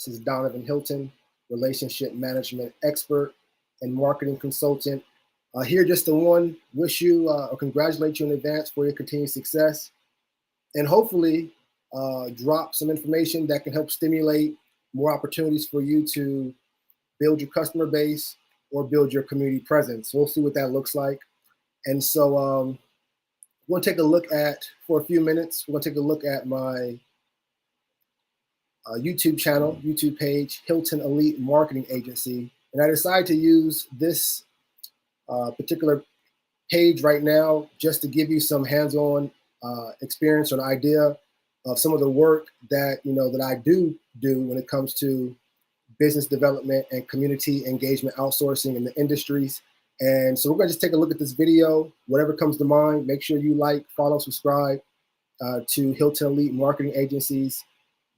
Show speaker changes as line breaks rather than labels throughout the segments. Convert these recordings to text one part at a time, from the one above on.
This is Donovan Hilton, relationship management expert and marketing consultant. Here just to wish you or congratulate you in advance for your continued success, and hopefully drop some information that can help stimulate more opportunities for you to build your customer base or build your community presence. We'll see what that looks like. And so we're going to take a look at, for a few minutes, we're going to take a look at my YouTube channel, YouTube page, Hilton Elite Marketing Agency. And I decided to use this particular page right now just to give you some hands-on experience or an idea of some of the work that that I do when it comes to business development and community engagement outsourcing in the industries. And so we're going to just take a look at this video. Whatever comes to mind, make sure you like, follow, subscribe to Hilton Elite Marketing Agency's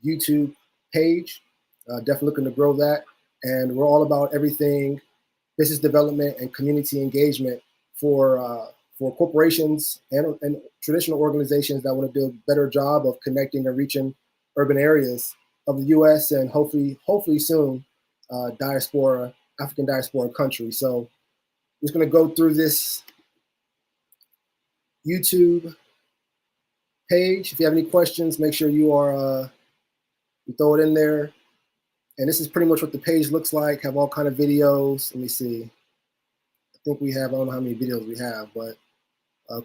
YouTube page. Definitely looking to grow that. And we're all about everything business development and community engagement for corporations and traditional organizations that want to do a better job of connecting and reaching urban areas of the U.S. and hopefully soon African diaspora countries. So I'm just going to go through this YouTube page. If you have any questions, make sure you throw it in there. And this is pretty much what the page looks like. Have all kind of videos. Let me see. I think we have, I don't know how many videos we have, but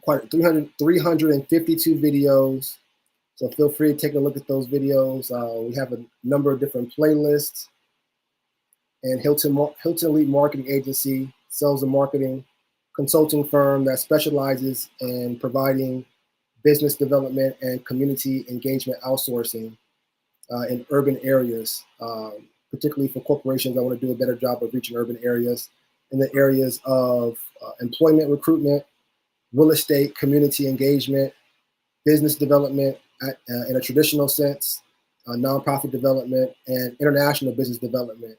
quite 352 videos. So feel free to take a look at those videos. We have a number of different playlists. And Hilton Elite Marketing Agency sells a marketing consulting firm that specializes in providing business development and community engagement outsourcing in urban areas, particularly for corporations that want to do a better job of reaching urban areas in the areas of employment recruitment, real estate, community engagement, business development in a traditional sense, nonprofit development, and international business development.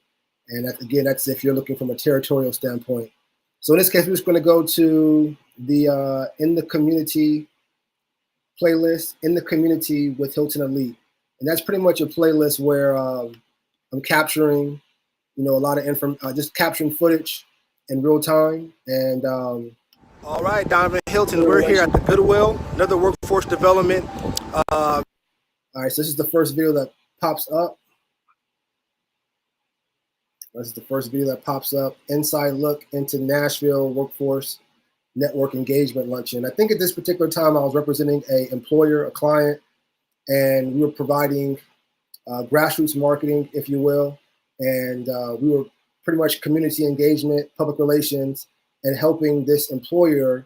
And that's if you're looking from a territorial standpoint. So in this case, we're just going to go to the In the Community playlist, In the Community with Hilton Elite. And that's pretty much a playlist where I'm capturing, a lot of just capturing footage in real time. And all right, Donovan Hilton, we're here at the Goodwill, another workforce development. All right, so this is the first video that pops up. This is the first video that pops up. Inside look into Nashville Workforce Network Engagement Luncheon. I think at this particular time I was representing an employer, a client, and we were providing grassroots marketing, if you will. And we were pretty much community engagement, public relations, and helping this employer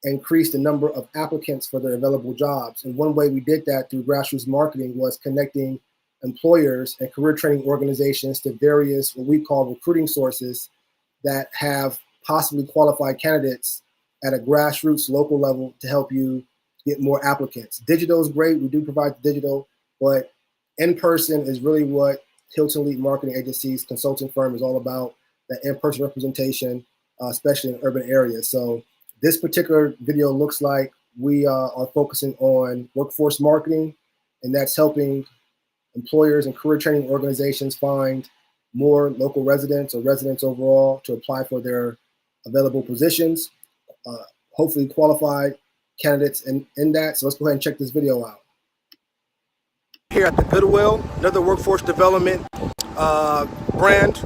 increase the number of applicants for their available jobs. And one way we did that through grassroots marketing was connecting employers and career training organizations to various what we call recruiting sources that have possibly qualified candidates at a grassroots local level to help you get more applicants. Digital is great. We do provide digital, but in-person is really what Hilton Elite Marketing Agency's consulting firm is all about, that in-person representation, especially in urban areas. So this particular video looks like we are focusing on workforce marketing, and that's helping employers and career training organizations find more local residents or residents overall to apply for their available positions, hopefully qualified candidates in that. So let's go ahead and check this video out. Here at the Goodwill, another workforce development brand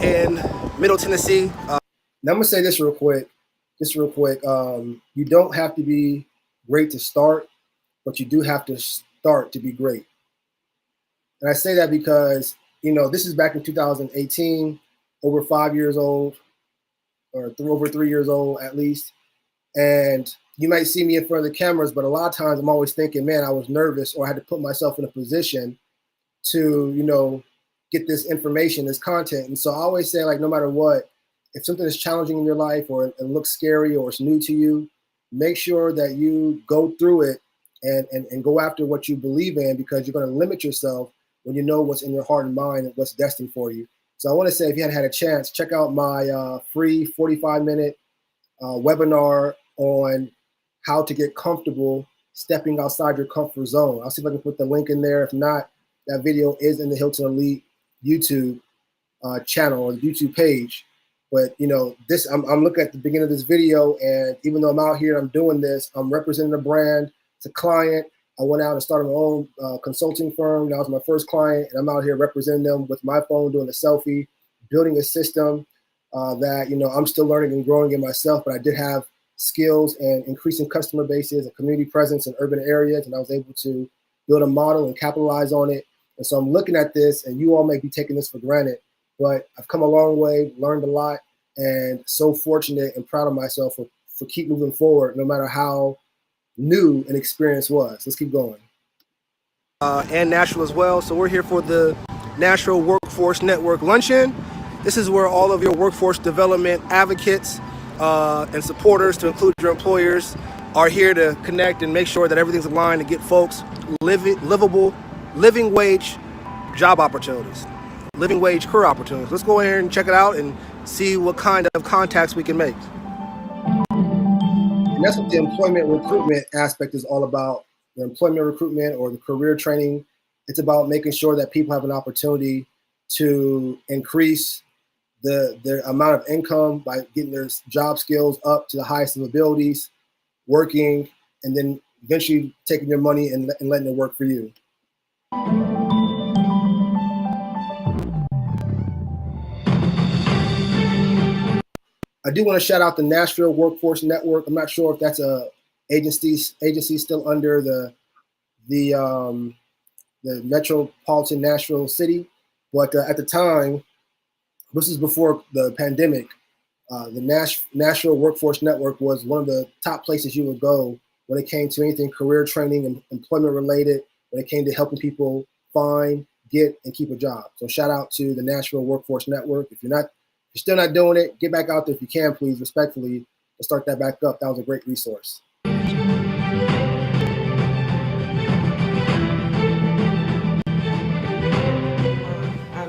in Middle Tennessee. Now I'm gonna say this real quick, you don't have to be great to start, but you do have to start to be great. And I say that because, this is back in 2018, over 5 years old, or over 3 years old at least. And you might see me in front of the cameras, but a lot of times I'm always thinking, man, I was nervous, or I had to put myself in a position to, get this information, this content. And so I always say, like, no matter what, if something is challenging in your life or it looks scary or it's new to you, make sure that you go through it and go after what you believe in, because you're going to limit yourself when you know what's in your heart and mind and what's destined for you. So I want to say, if you hadn't had a chance, check out my free 45-minute webinar on how to get comfortable stepping outside your comfort zone. I'll see if I can put the link in there. If not, that video is in the Hilton Elite YouTube channel or the YouTube page. But you know, this I'm looking at the beginning of this video, and even though I'm out here, I'm doing this, I'm representing a brand, it's a client. I went out and started my own consulting firm. That was my first client, and I'm out here representing them with my phone, doing a selfie, building a system that, you know, I'm still learning and growing in myself, but I did have skills and increasing customer bases and community presence in urban areas, and I was able to build a model and capitalize on it. And so I'm looking at this, and you all may be taking this for granted, but I've come a long way, learned a lot, and so fortunate and proud of myself for keep moving forward, no matter how new an experience was. Let's keep going. And Nashville as well. So we're here for the Nashville Workforce Network Luncheon. This is where all of your workforce development advocates and supporters, to include your employers, are here to connect and make sure that everything's aligned to get folks livable, living wage job opportunities, living wage career opportunities. Let's go in here and check it out and see what kind of contacts we can make. And that's what the employment recruitment aspect is all about. The employment recruitment or the career training, it's about making sure that people have an opportunity to increase their amount of income by getting their job skills up to the highest of abilities, working, and then eventually taking your money and letting it work for you. I do want to shout out the Nashville Workforce Network. I'm not sure if that's a agency still under the metropolitan Nashville city, but at the time, this is before the pandemic, the Nashville Workforce Network was one of the top places you would go when it came to anything career training and employment related, when it came to helping people find, get, and keep a job. So shout out to the Nashville Workforce Network. If you're still not doing it, get back out there if you can, please, respectfully, and start that back up. That was a great resource.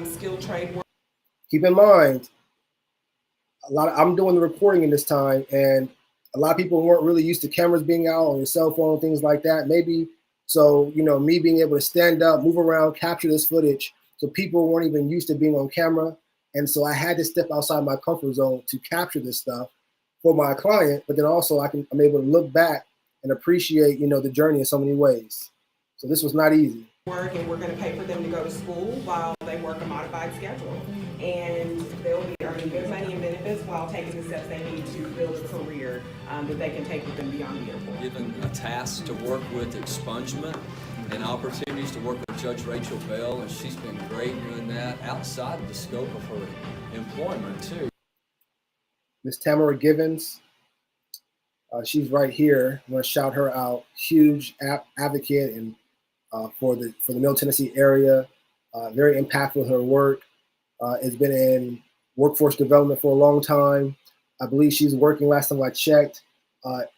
Skilled trade work.
Keep in mind, I'm doing the recording in this time, and a lot of people weren't really used to cameras being out on your cell phone and things like that. Maybe, so, you know, me being able to stand up, move around, capture this footage, so people weren't even used to being on camera. And so I had to step outside my comfort zone to capture this stuff for my client, but then also I'm able to look back and appreciate, you know, the journey in so many ways. So this was not easy.
Work, and we're going to pay for them to go to school while they work a modified schedule, and they'll be earning good money and benefits while taking the steps they need to build a career that they can take with them beyond the airport.
Given a task to work with expungement and opportunities to work with Judge Rachel Bell, and she's been great doing that outside of the scope of her employment too. Miss
Tamara Givens, she's right here. I'm going to shout her out. Huge advocate and for the Middle Tennessee area, very impactful in her work. Has been in workforce development for a long time. I believe she's working, last time I checked,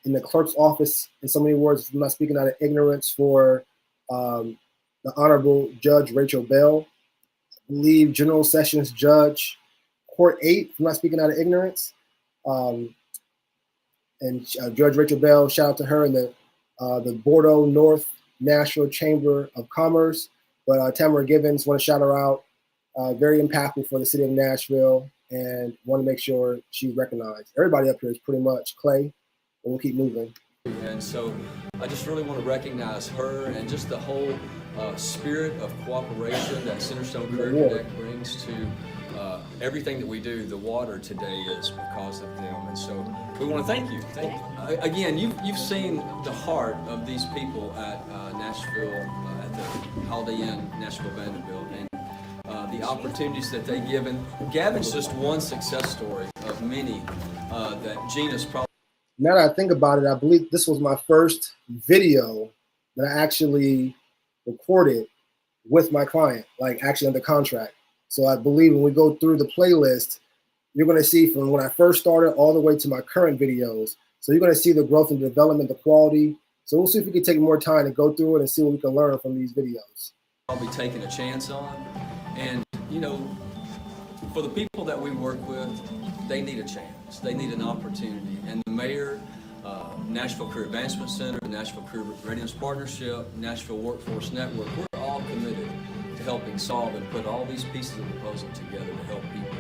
in the clerk's office, in so many words, if I'm not speaking out of ignorance, for the Honorable Judge Rachel Bell. I believe General Sessions Judge, Court 8, if I'm not speaking out of ignorance. And Judge Rachel Bell, shout out to her, and the Bordeaux North Nashville Chamber of Commerce. But Tamara Givens, want to shout her out. Very impactful for the city of Nashville, and want to make sure she's recognized. Everybody up here is pretty much Clay, and we'll keep moving.
And so I just really want to recognize her and just the whole spirit of cooperation that Centerstone Career Connect brings to everything that we do. The water today is because of them, and so we want to thank you. Again, you've seen the heart of these people at Nashville, at the Holiday Inn Nashville Vanderbilt, and the opportunities that they give. And Gavin's just one success story of many that Gina's probably.
Now that I think about it, I believe this was my first video that I actually recorded with my client, like actually under contract. So I believe when we go through the playlist, you're going to see from when I first started all the way to my current videos. So you're going to see the growth and development, the quality. So we'll see if we can take more time to go through it and see what we can learn from these videos.
I'll be taking a chance on. And, you know, for the people that we work with, they need a chance. They need an opportunity. And the mayor, Nashville Career Advancement Center, Nashville Career Readiness Partnership, Nashville Workforce Network, we're all committed to helping solve and put all these pieces of the puzzle together to help people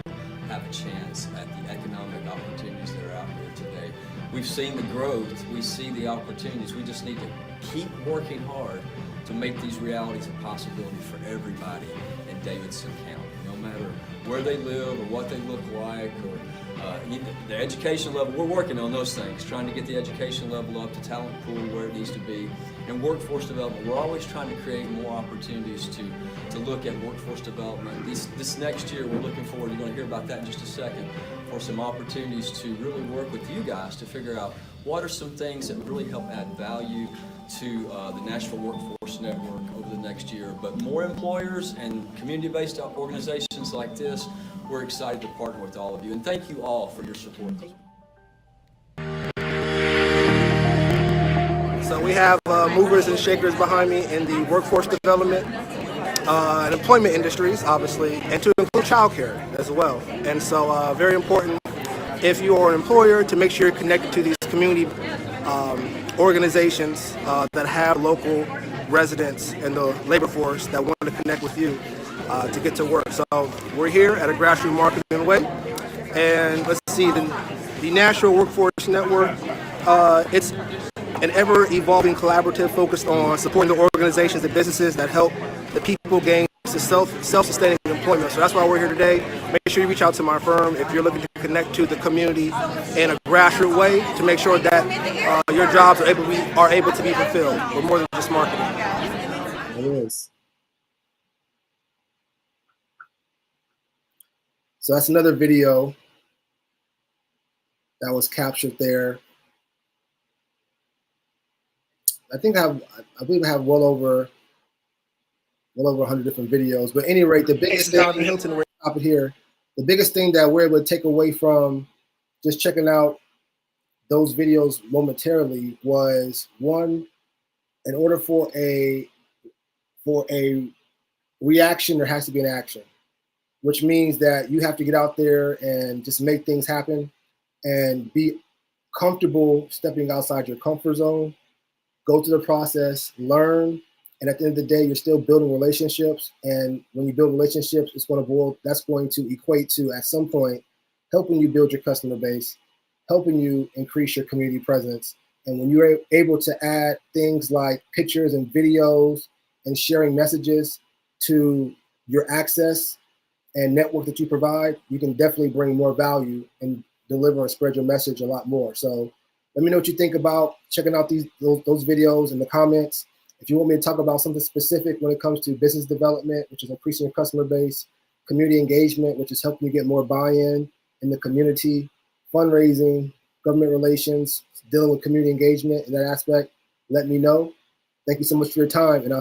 have a chance at the economic opportunities that are out there today. We've seen the growth, we see the opportunities, we just need to keep working hard to make these realities a possibility for everybody in Davidson County, no matter where they live or what they look like or the education level. We're working on those things, trying to get the education level up, the talent pool where it needs to be, and workforce development. We're always trying to create more opportunities to look at workforce development. This next year, we're looking forward, you're going to hear about that in just a second, for some opportunities to really work with you guys to figure out what are some things that would really help add value to the Nashville Workforce Network over the next year. But more employers and community-based organizations like this, we're excited to partner with all of you. And thank you all for your support.
So we have movers and shakers behind me in the workforce development and employment industries, obviously, and to include childcare as well. And so very important if you are an employer to make sure you're connected to these community organizations that have local residents and the labor force that want to connect with you to get to work. So we're here at a grassroots marketing way, and let's see, the Nashville Workforce Network, it's an ever-evolving collaborative focused on supporting the organizations and businesses that help the people gain self-sustaining employment. So that's why we're here today. Make sure you reach out to my firm if you're looking to connect to the community in a grassroots way to make sure that your jobs are able to be fulfilled. We're more than just marketing.
It is. So that's another video that was captured there. I believe I have well over 100 different videos. But at any rate, the biggest thing, Jonathan Hilton, we're top it here. The biggest thing that we're able to take away from just checking out those videos momentarily was, one, in order for a reaction, there has to be an action, which means that you have to get out there and just make things happen and be comfortable stepping outside your comfort zone, go through the process, learn, and at the end of the day, you're still building relationships. And when you build relationships, that's going to equate to, at some point, helping you build your customer base, helping you increase your community presence. And when you're able to add things like pictures and videos and sharing messages to your access and network that you provide, you can definitely bring more value and deliver and spread your message a lot more. So let me know what you think about checking out those videos in the comments. If you want me to talk about something specific when it comes to business development, which is increasing your customer base, community engagement, which is helping you get more buy-in in the community, fundraising, government relations, dealing with community engagement in that aspect, let me know. Thank you so much for your time, and I'll see